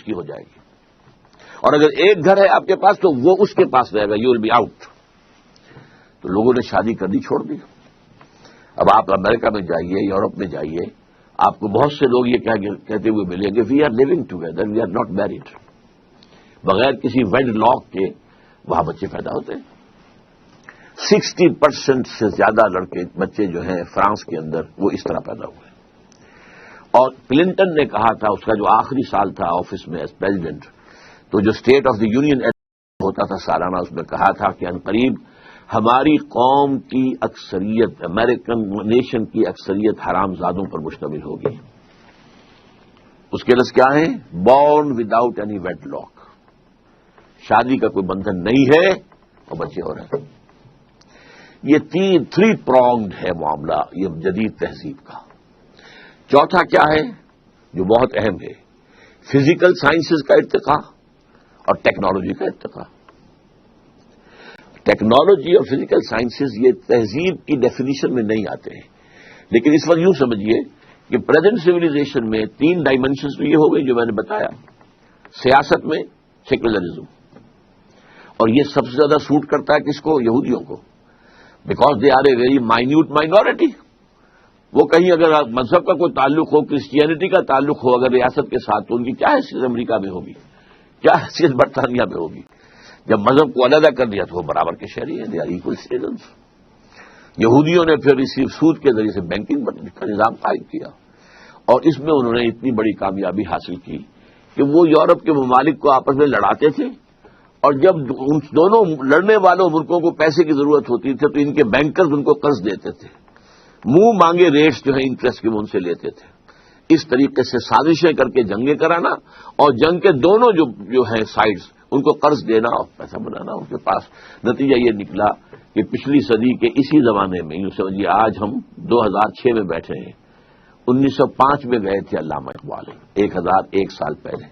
کی ہو جائے گی. اور اگر ایک گھر ہے آپ کے پاس تو وہ اس کے پاس رہے گا, یو ول بی آؤٹ. تو لوگوں نے شادی کرنی چھوڑ دی. اب آپ امریکہ میں جائیے, یورپ میں جائیے, آپ کو بہت سے لوگ یہ کہتے ہوئے ملیں گے, we are living together, we are not married. بغیر کسی ویڈ لاک کے وہاں بچے پیدا ہوتے ہیں. 60% سے زیادہ بچے جو ہیں فرانس کے اندر وہ اس طرح پیدا ہوئے. اور کلنٹن نے کہا تھا, اس کا جو آخری سال تھا آفس میں ایز پریزیڈنٹ, تو جو اسٹیٹ آف دی یونین ہوتا تھا سالانہ, اس میں کہا تھا کہ عنقریب ہماری قوم کی اکثریت, امریکن نیشن کی اکثریت حرام زادوں پر مشتمل ہوگی. اس کے لفظ کیا ہیں؟ Born without any wedlock, شادی کا کوئی بندھن نہیں ہے اور بچے ہو رہے ہیں. یہ 3 پرونگڈ ہے معاملہ یہ جدید تہذیب کا. چوتھا کیا ہے جو بہت اہم ہے؟ فزیکل سائنسز کا ارتقاء اور ٹیکنالوجی کا ارتقاء. ٹیکنالوجی اور فزیکل سائنسز یہ تہذیب کی ڈیفینیشن میں نہیں آتے ہیں, لیکن اس وقت یوں سمجھیے کہ پریزنٹ سویلائزیشن میں 3 ڈائمینشنز تو یہ ہو گئی جو میں نے بتایا. سیاست میں سیکولرزم, اور یہ سب سے زیادہ سوٹ کرتا ہے کس کو؟ یہودیوں کو, because they are a very minute minority. وہ کہیں اگر مذہب کا کوئی تعلق ہو, کرسچینٹی کا تعلق ہو اگر ریاست کے ساتھ, تو ان کی کیا حیثیت امریکہ میں ہوگی, کیا حیثیت برطانیہ میں ہوگی؟ جب مذہب کو علیحدہ کر دیا تو وہ برابر کے شہری ہیں, دے آر ایکول سٹیزنز. یہودیوں نے پھر اسی سود کے ذریعے سے بینکنگ کا نظام قائم کیا, اور اس میں انہوں نے اتنی بڑی کامیابی حاصل کی کہ وہ یورپ کے ممالک کو آپس میں لڑاتے تھے, اور جب ان دونوں لڑنے والوں ملکوں کو پیسے کی ضرورت ہوتی تھی تو ان کے بینکرز ان کو قرض دیتے تھے, منہ مانگے ریٹس جو ہیں انٹرسٹ کے وہ ان سے لیتے تھے. اس طریقے سے سازشیں کر کے جنگیں کرانا, اور جنگ کے دونوں جو ہیں سائڈز ان کو قرض دینا اور پیسہ بنانا ان کے پاس. نتیجہ یہ نکلا کہ پچھلی صدی کے اسی زمانے میں, یوں سمجھیے آج ہم 2006 میں بیٹھے ہیں, 1905 میں گئے تھے علامہ اقبال, 1001 سال پہلے,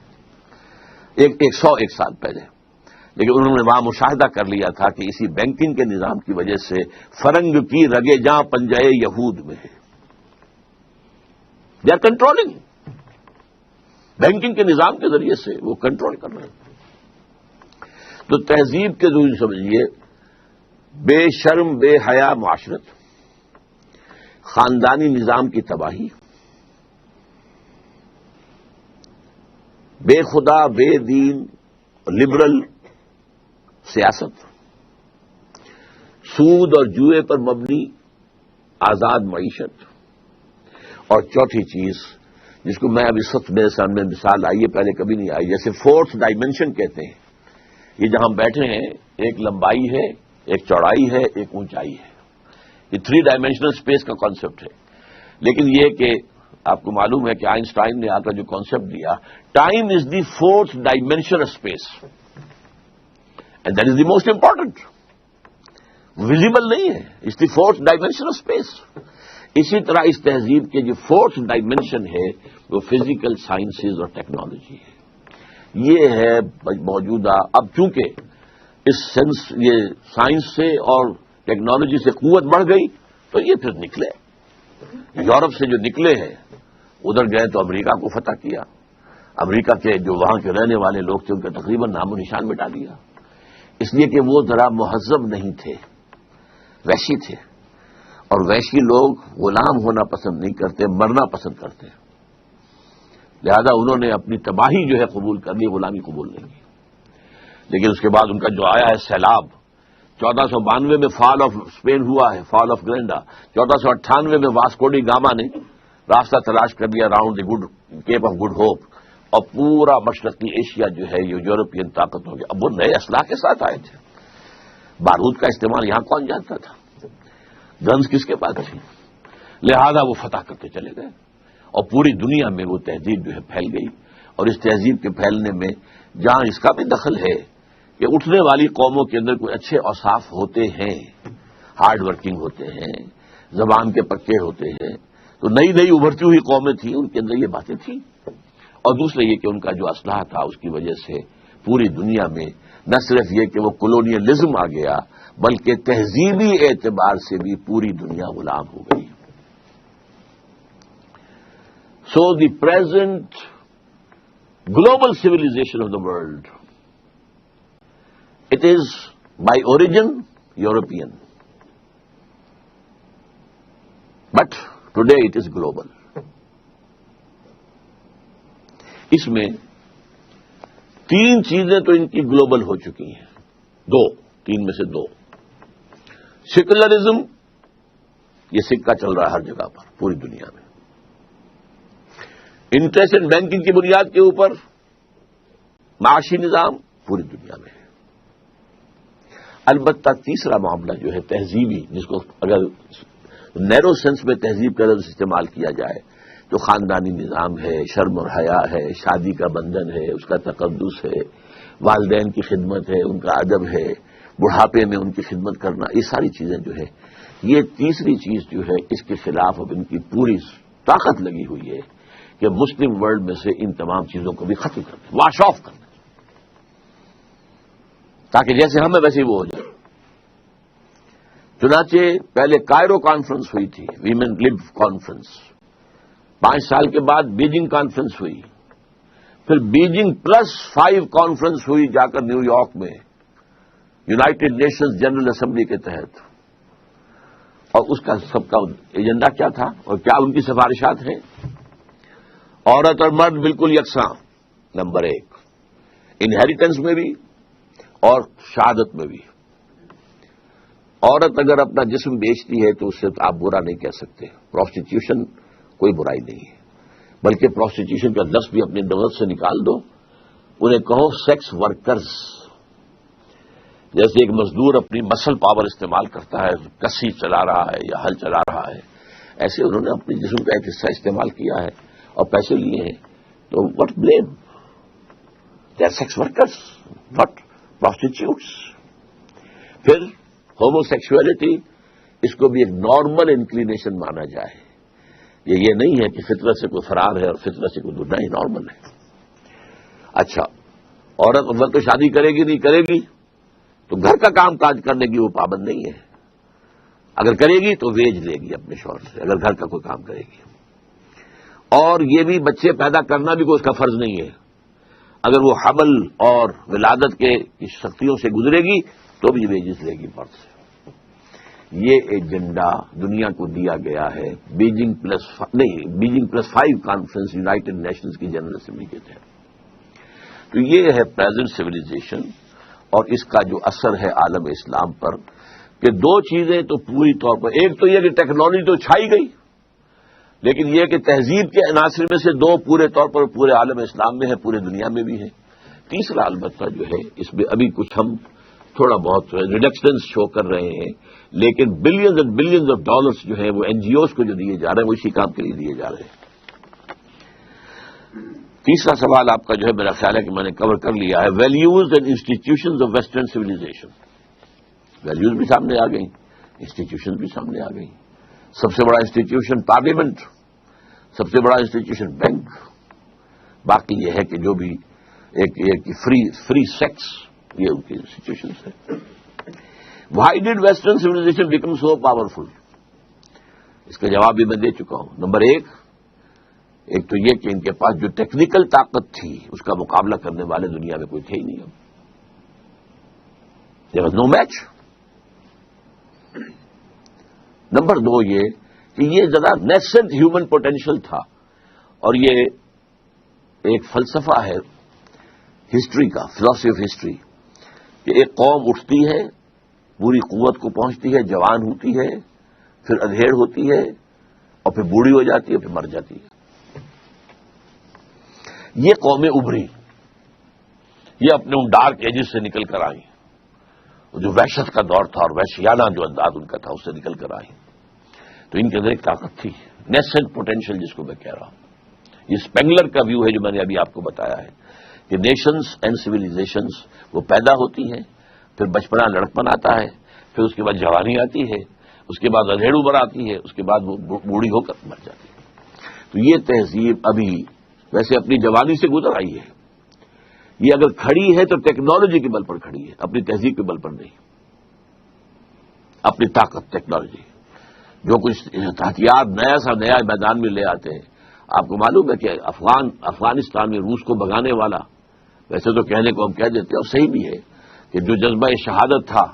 101 سال پہلے. لیکن انہوں نے وہاں مشاہدہ کر لیا تھا کہ اسی بینکنگ کے نظام کی وجہ سے فرنگ کی رگے جاں پنجائے یہود میں ہے. دے آر کنٹرولنگ, بینکنگ کے نظام کے ذریعے سے وہ کنٹرول کر رہے ہیں. تو تہذیب کے ذریعے سمجھیے بے شرم بے حیا معاشرت, خاندانی نظام کی تباہی, بے خدا بے دین لبرل سیاست, سود اور جوئے پر مبنی آزاد معیشت, اور چوتھی چیز جس کو میں اب اس وقت میرے سامنے مثال آئی ہے, پہلے کبھی نہیں آئی, جیسے 4th ڈائمینشن کہتے ہیں. یہ جہاں بیٹھے ہیں ایک لمبائی ہے, ایک چوڑائی ہے, ایک اونچائی ہے. یہ 3 ڈائمینشنل اسپیس کا کانسیپٹ ہے. لیکن یہ کہ آپ کو معلوم ہے کہ آئنسٹائن نے آ کر جو کانسیپٹ دیا, time is the 4th dimensional space, and that is the most important. Visible نہیں ہے, it's the 4th dimensional space. اسی طرح اس تہذیب کے جو 4th ڈائمینشن ہے وہ فزیکل سائنسز اور ٹیکنالوجی ہے. یہ ہے موجودہ. اب چونکہ اس سینس یہ سائنس سے اور ٹیکنالوجی سے قوت بڑھ گئی تو یہ پھر نکلے, یورپ سے جو نکلے ہیں ادھر گئے تو امریکہ کو فتح کیا. امریکہ کے جو وہاں کے رہنے والے لوگ تھے ان کا تقریباً نام و نشان مٹا دیا, اس لیے کہ وہ ذرا مہذب نہیں تھے, وحشی تھے. اور وحشی لوگ غلام ہونا پسند نہیں کرتے, مرنا پسند کرتے. لہذا انہوں نے اپنی تباہی جو ہے قبول کر لی, غلامی قبول نہیں کی. لیکن اس کے بعد ان کا جو آیا ہے سیلاب, 1492 میں فال آف اسپین ہوا ہے, فال آف گرینڈا. 1498 میں واسکو ڈی گاما نے راستہ تلاش کر لیا round the Cape of Good Hope, اور پورا مشرقی ایشیا جو ہے یہ یورپین طاقت ہو گیا. اب وہ نئے اسلحہ کے ساتھ آئے تھے, بارود کا استعمال یہاں کون جانتا تھا, گنز کس کے پاس تھی, لہذا وہ فتح کرتے چلے گئے, اور پوری دنیا میں وہ تہذیب جو ہے پھیل گئی. اور اس تہذیب کے پھیلنے میں جہاں اس کا بھی دخل ہے کہ اٹھنے والی قوموں کے اندر کوئی اچھے اوصاف ہوتے ہیں, ہارڈ ورکنگ ہوتے ہیں, زبان کے پکے ہوتے ہیں, تو نئی نئی ابھرتی ہوئی قومیں تھیں ان کے اندر یہ باتیں تھیں. اور دوسرے یہ کہ ان کا جو اسلحہ تھا اس کی وجہ سے پوری دنیا میں نہ صرف یہ کہ وہ کولونیلزم آ گیا بلکہ تہذیبی اعتبار سے بھی پوری دنیا غلام ہو گئی. So the present global civilization of the world. It is by origin European, but today it is global. اس میں تین چیزیں تو ان کی گلوبل ہو چکی ہیں، تین میں سے دو۔ سیکولرزم، یہ سکہ چل رہا ہے ہر جگہ پر پوری دنیا میں، انٹرسٹ اینڈ بینکنگ کی بنیاد کے اوپر معاشی نظام پوری دنیا میں ہے۔ البتہ تیسرا معاملہ جو ہے تہذیبی، جس کو اگر نیرو سینس میں تہذیب کا لفظ استعمال کیا جائے تو خاندانی نظام ہے، شرم اور حیا ہے، شادی کا بندھن ہے، اس کا تقدس ہے، والدین کی خدمت ہے، ان کا ادب ہے، بڑھاپے میں ان کی خدمت کرنا، یہ ساری چیزیں جو ہے، یہ تیسری چیز جو ہے اس کے خلاف اب ان کی پوری طاقت لگی ہوئی ہے کہ مسلم ورلڈ میں سے ان تمام چیزوں کو بھی ختم کر دیں، واش آف کر دیں، تاکہ جیسے ہمیں ویسے وہ ہو جائے۔ چنانچہ پہلے کائرو کانفرنس ہوئی تھی، ویمن لب کانفرنس، 5 سال کے بعد بیجنگ کانفرنس ہوئی، پھر بیجنگ +5 کانفرنس ہوئی جا کر نیو یارک میں یونائٹڈ نیشنز جنرل اسمبلی کے تحت، اور اس کا سب کا ایجنڈا کیا تھا اور کیا ان کی سفارشات ہیں؟ عورت اور مرد بالکل یکساں، نمبر 1 انہیریٹنس میں بھی اور شہادت میں بھی۔ عورت اگر اپنا جسم بیچتی ہے تو اس سے آپ برا نہیں کہہ سکتے، پروسٹیٹیوشن کوئی برائی نہیں ہے، بلکہ پروسٹیٹیوشن کا لفظ بھی اپنے دولت سے نکال دو، انہیں کہو سیکس ورکرز۔ جیسے ایک مزدور اپنی مسل پاور استعمال کرتا ہے، کسی چلا رہا ہے یا ہل چلا رہا ہے، ایسے انہوں نے اپنے جسم کا ایک حصہ استعمال کیا ہے اور پیسے لیے ہیں، تو what blame? They are sex workers, not prostitutes. پھر ہومو سیکسولیٹی، اس کو بھی ایک نارمل انکلینیشن مانا جائے، یہ نہیں ہے کہ فطرت سے کوئی فرار ہے اور فطرت سے کوئی دور، نہیں، نارمل ہے۔ اچھا، عورت اول تو شادی کرے گی نہیں کرے گی تو گھر کا کام کاج کرنے کی وہ پابند نہیں ہے، اگر کرے گی تو ویج لے گی اپنے شوہر سے، اگر گھر کا کوئی کام کرے گی۔ اور یہ بھی بچے پیدا کرنا بھی کوئی اس کا فرض نہیں ہے، اگر وہ حمل اور ولادت کے سختیوں سے گزرے گی تو بھی ویجز لے گی مرد سے۔ یہ ایجنڈا دنیا کو دیا گیا ہے بیجنگ +5 کانفرنس یونائٹڈ نیشنز کی جنرل اسمبلی کے تحت۔ تو یہ ہے پریزنٹ سویلائزیشن، اور اس کا جو اثر ہے عالم اسلام پر، کہ دو چیزیں تو پوری طور پر، ایک تو یہ کہ ٹیکنالوجی تو چھائی گئی، لیکن یہ کہ تہذیب کے عناصر میں سے دو پورے طور پر پورے عالم اسلام میں ہے، پورے دنیا میں بھی ہے۔ تیسرا البتہ جو ہے اس میں ابھی کچھ ہم تھوڑا بہت ریڈکشنز شو کر رہے ہیں، لیکن billions and billions of dollars جو ہے وہ این جی اوز کو جو دیے جا رہے ہیں وہ اسی کام کے لیے دیے جا رہے ہیں۔ تیسرا سوال آپ کا جو ہے میرا خیال ہے کہ میں نے کور کر لیا ہے، values and institutions of Western civilisation. Values بھی سامنے آ گئی، انسٹیٹیوشنز بھی سامنے آ گئی۔ سب سے بڑا انسٹیٹیوشن پارلیمنٹ، سب سے بڑا انسٹیٹیوشن بینک، باقی یہ ہے کہ جو بھی ایک فری سیکس، یہ ان کی انسٹیٹیوشنز ہیں۔ Why did western civilization become so powerful? اس کا جواب بھی میں دے چکا ہوں۔ نمبر ایک تو یہ کہ ان کے پاس جو ٹیکنیکل طاقت تھی اس کا مقابلہ کرنے والے دنیا میں کوئی تھے ہی نہیں، اب there was no match. Number 2 یہ کہ یہ ذرا نیسنٹ ہیومن پوٹینشل تھا، اور یہ ایک فلسفہ ہے ہسٹری کا، فلاسفی آف ہسٹری، کہ ایک قوم اٹھتی ہے، پوری قوت کو پہنچتی ہے، جوان ہوتی ہے، پھر ادھیڑ ہوتی ہے، اور پھر بوڑھی ہو جاتی ہے، پھر مر جاتی ہے۔ یہ قومیں ابھری، یہ اپنے ان ڈارک ایجز سے نکل کر آئیں، جو وحشت کا دور تھا اور وحشیانہ جو انداز ان کا تھا اس سے نکل کر آئیں، تو ان کے اندر ایک طاقت تھی، نیسنٹ پوٹینشل جس کو میں کہہ رہا ہوں۔ یہ اسپینگلر کا ویو ہے جو میں نے ابھی آپ کو بتایا ہے کہ نیشنز اینڈ سویلائزیشنز وہ پیدا ہوتی ہیں، پھر بچپنا لڑکپن آتا ہے، پھر اس کے بعد جوانی آتی ہے، اس کے بعد ادھیڑ ابھر آتی ہے، اس کے بعد وہ بوڑھی ہو کر مر جاتی ہے۔ تو یہ تہذیب ابھی ویسے اپنی جوانی سے گزر آئی ہے، یہ اگر کھڑی ہے تو ٹیکنالوجی کے بل پر کھڑی ہے، اپنی تہذیب کے بل پر نہیں، اپنی طاقت ٹیکنالوجی، جو کچھ ہتھیار نیا میدان میں لے آتے ہیں۔ آپ کو معلوم ہے کہ افغانستان میں روس کو بھگانے والا، ویسے تو کہنے کو ہم کہہ دیتے ہیں اور صحیح بھی ہے کہ جو جذبہ شہادت تھا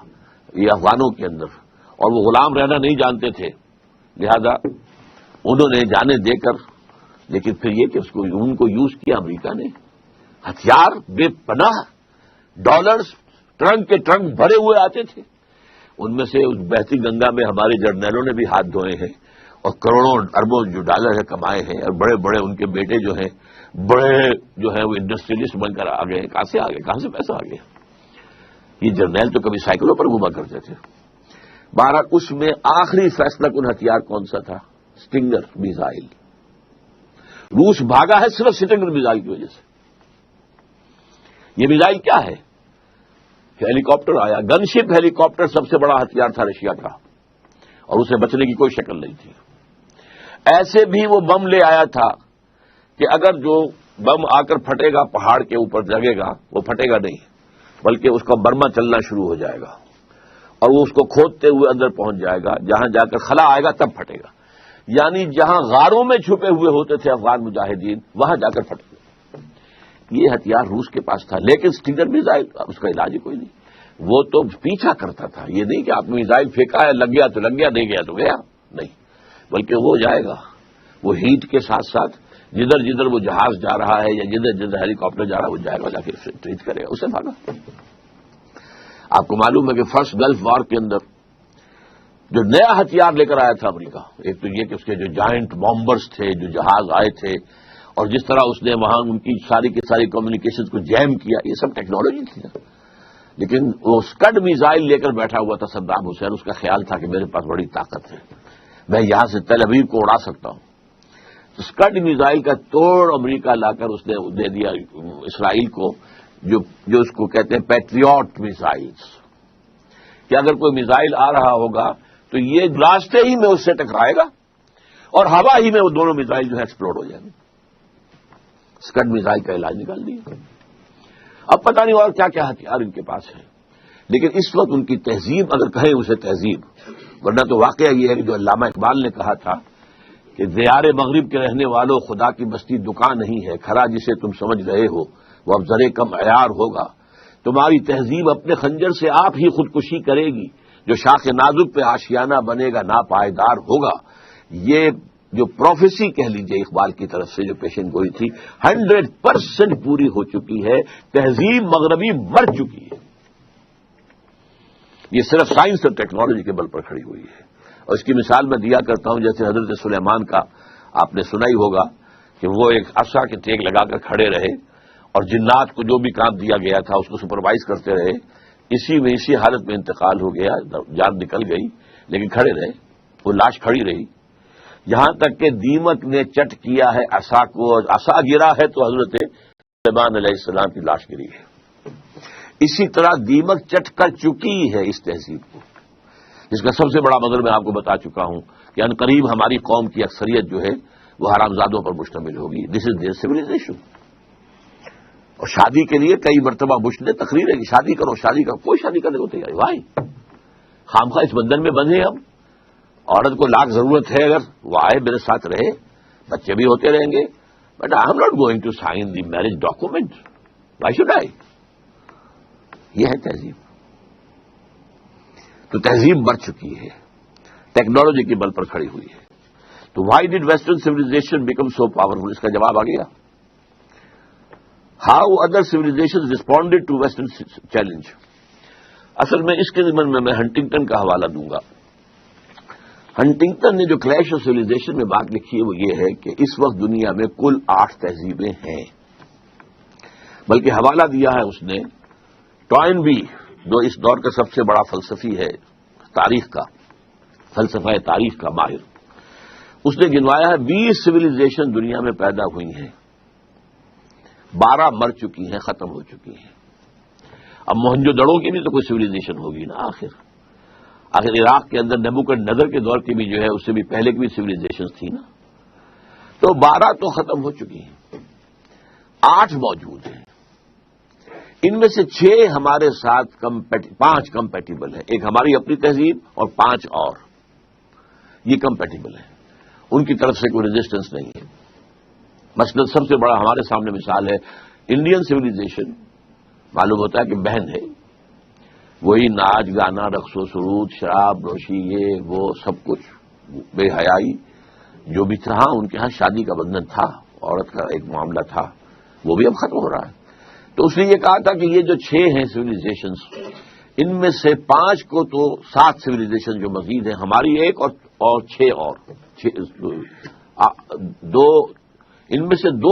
یہ افغانوں کے اندر، اور وہ غلام رہنا نہیں جانتے تھے، لہذا انہوں نے جانے دے کر، لیکن پھر یہ کہ ان کو یوز کیا امریکہ نے، ہتھیار بے پناہ، ڈالرز ٹرنک کے ٹرنک بھرے ہوئے آتے تھے، ان میں سے اس بہتی گنگا میں ہمارے جرنیلوں نے بھی ہاتھ دھوئے ہیں اور کروڑوں اربوں جو ڈالر ہے کمائے ہیں، اور بڑے بڑے ان کے بیٹے جو ہیں بڑے جو ہیں وہ انڈسٹریلسٹ بن کر آ گئے ہیں۔ کہاں سے آ گئے، کہاں سے پیسہ آ گیا؟ یہ جرنیل تو کبھی سائیکلوں پر گھوما کرتے تھے۔ بہرحال اس میں آخری فیصلہ کن ہتھیار کون سا تھا؟ Stinger missile. روس بھاگا ہے صرف سٹنگر میزائل کی وجہ سے۔ یہ میزائل کیا ہے؟ ہیلی کاپٹر آیا، گن شپ ہیلی کاپٹر سب سے بڑا ہتھیار تھا رشیا کا، اور اسے بچنے کی کوئی شکل نہیں تھی۔ ایسے بھی وہ بم لے آیا تھا کہ اگر جو بم آ کر پھٹے گا پہاڑ کے اوپر لگے گا، وہ پھٹے گا نہیں بلکہ اس کا برما چلنا شروع ہو جائے گا، اور وہ اس کو کھودتے ہوئے اندر پہنچ جائے گا، جہاں جا کر خلا آئے گا تب پھٹے گا، یعنی جہاں غاروں میں چھپے ہوئے ہوتے تھے افغان مجاہدین وہاں جا کر پھٹے گا۔ یہ ہتھیار روس کے پاس تھا، لیکن سٹنگر میزائل اس کا علاج ہی کوئی نہیں۔ وہ تو پیچھا کرتا تھا، یہ نہیں کہ آپ نے میزائل پھینکا ہے، لگ گیا تو لگ گیا، نہیں گیا تو گیا، نہیں، بلکہ وہ جائے گا، وہ ہیٹ کے ساتھ ساتھ جدھر جدھر وہ جہاز جا رہا ہے یا جدھر جدھر ہیلی کاپٹر جا رہا ہے وہ جائے گا، جا کے ٹریٹ کرے گا، اسے بھاگا۔ آپ کو معلوم ہے کہ فرسٹ گلف وار کے اندر جو نیا ہتھیار لے کر آیا تھا امریکہ، ایک تو یہ کہ اس کے جو جائنٹ بامبرز تھے، جو جہاز آئے تھے، اور جس طرح اس نے وہاں ان کی ساری کی ساری کمیونیکیشن کو جیم کیا، یہ سب ٹیکنالوجی تھی نا۔ لیکن وہ اسکڈ میزائل لے کر بیٹھا ہوا تھا صدام حسین، اس کا خیال تھا کہ میرے پاس بڑی طاقت ہے، میں یہاں سے تل ابیب کو اڑا سکتا ہوں۔ اسکڈ میزائل کا توڑ امریکہ لا کر اس نے دے دیا اسرائیل کو، جو اس کو کہتے ہیں پیٹریوٹ میزائلز، کہ اگر کوئی میزائل آ رہا ہوگا تو یہ راستے ہی میں اس سے ٹکرائے گا اور ہوا ہی میں وہ دونوں میزائل جو ہے ایکسپلوڈ ہو جائیں گے۔ اسکڈ میزائل کا علاج نکال دیا۔ اب پتہ نہیں اور کیا کیا ہتھیار ان کے پاس ہے، لیکن اس وقت ان کی تہذیب، اگر کہیں اسے تہذیب، ورنہ تو واقعہ یہ ہے کہ جو علامہ اقبال نے کہا تھا کہ دیار مغرب کے رہنے والوں، خدا کی بستی دکان نہیں ہے، کھرا جسے تم سمجھ رہے ہو وہ اب ذرے کم عیار ہوگا، تمہاری تہذیب اپنے خنجر سے آپ ہی خودکشی کرے گی، جو شاخ نازک پہ آشیانہ بنے گا ناپائیدار ہوگا۔ یہ جو پروفیسی کہہ لیجئے اقبال کی طرف سے جو پیشن گوئی تھی 100% پوری ہو چکی ہے، تہذیب مغربی مر چکی ہے۔ یہ صرف سائنس اور ٹیکنالوجی کے بل پر کھڑی ہوئی ہے، اور اس کی مثال میں دیا کرتا ہوں، جیسے حضرت سلیمان کا آپ نے سنا ہی ہوگا کہ وہ ایک عصا کے ٹیک لگا کر کھڑے رہے اور جنات کو جو بھی کام دیا گیا تھا اس کو سپروائز کرتے رہے، اسی حالت میں انتقال ہو گیا، جان نکل گئی، لیکن کھڑے رہے، وہ لاش کھڑی رہی، یہاں تک کہ دیمک نے چٹ کیا ہے عصا کو، اور عصا گرا ہے تو حضرت سلیمان علیہ السلام کی لاش گری ہے۔ اسی طرح دیمک چٹ کر چکی ہے اس تہذیب کو، جس کا سب سے بڑا مظہر میں آپ کو بتا چکا ہوں کہ عنقریب ہماری قوم کی اکثریت جو ہے وہ حرامزادوں پر مشتمل ہوگی۔ دس از دیئر سویلائزیشن۔ اور شادی کے لیے کئی مرتبہ بش نے تقریر ہے کہ شادی کرو، شادی کرو، کوئی شادی کرنے کو تیار وائی خامخواہ اس بندھن میں بندھے ہم۔ عورت کو لاکھ ضرورت ہے، اگر وہ آئے میرے ساتھ رہے، بچے بھی ہوتے رہیں گے، but I am not going to sign the marriage document, why should I? یہ ہے تہذیب۔ تو تہذیب مر چکی ہے، ٹیکنالوجی کے بل پر کھڑی ہوئی ہے۔ تو why did western civilization become so powerful? اس کا جواب آ گیا۔ How other civilization responded to western challenge. اصل میں اس کے ضمن میں ہنٹنگٹن کا حوالہ دوں گا۔ ہنٹنگٹن نے جو کلیش آف سیولائزیشن میں بات لکھی ہے وہ یہ ہے کہ اس وقت دنیا میں کل 8 تہذیبیں ہیں، بلکہ حوالہ دیا ہے اس نے ٹوائنبی، جو اس دور کا سب سے بڑا فلسفی ہے، تاریخ کا فلسفہ تاریخ کا ماہر، اس نے گنوایا ہے 20 سیولائزیشن دنیا میں پیدا ہوئی ہیں، 12 مر چکی ہیں، ختم ہو چکی ہیں۔ اب موہنجو دڑو کی بھی تو کوئی سیولائزیشن ہوگی نا، آخر عراق کے اندر نبوکڈنیزر کے دور کی بھی جو ہے اس سے بھی پہلے کی بھی سیولائزیشن تھی نا۔ تو 12 تو ختم ہو چکی ہیں، 8 موجود ہیں، ان میں سے 6 ہمارے ساتھ 5 کمپیٹیبل ہیں، ایک ہماری اپنی تہذیب اور 5 اور، یہ کمپیٹیبل ہیں، ان کی طرف سے کوئی ریزسٹنس نہیں ہے۔ مثلا سب سے بڑا ہمارے سامنے مثال ہے انڈین سویلائزیشن، معلوم ہوتا ہے کہ بہن ہے، وہی ناچ گانا رقص و سرود شراب نوشی یہ وہ سب کچھ بے حیائی جو بھی تھا ان کے ہاں شادی کا بندھن تھا، عورت کا ایک معاملہ تھا، وہ بھی اب ختم ہو رہا ہے۔ تو اس نے یہ کہا تھا کہ یہ جو 6 ہیں سویلائزیشنز، ان میں سے 5 کو تو 7 سویلائزیشن جو مزید ہیں، ہماری ایک اور 6 اور 2 ان میں سے 2